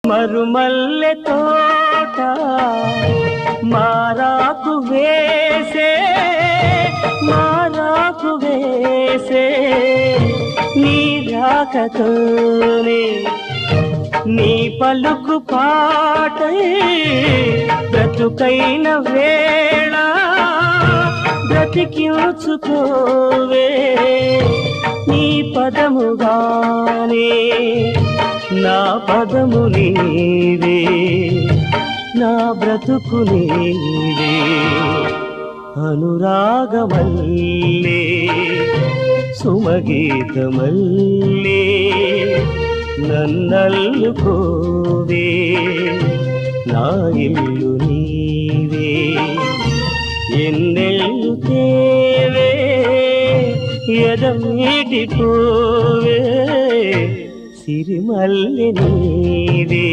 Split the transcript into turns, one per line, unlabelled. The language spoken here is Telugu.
మరుమల్లె తోట మారాకు వేసే నీ రాకతోనే నీ పలుకు పాటై బ్రతుకైన వేళ బ్రతికించుకోవే నీ పదముగానే నా పదము నీవే నా బ్రతుకు నీవే అనురాగమల్లే సుమగీతమల్లే నన్నల్లుకోవే నా ఇల్లు నీవే ఎన్నెల్లు తేవే ఎదమీటిపోవే సిరిమల్లె నీవే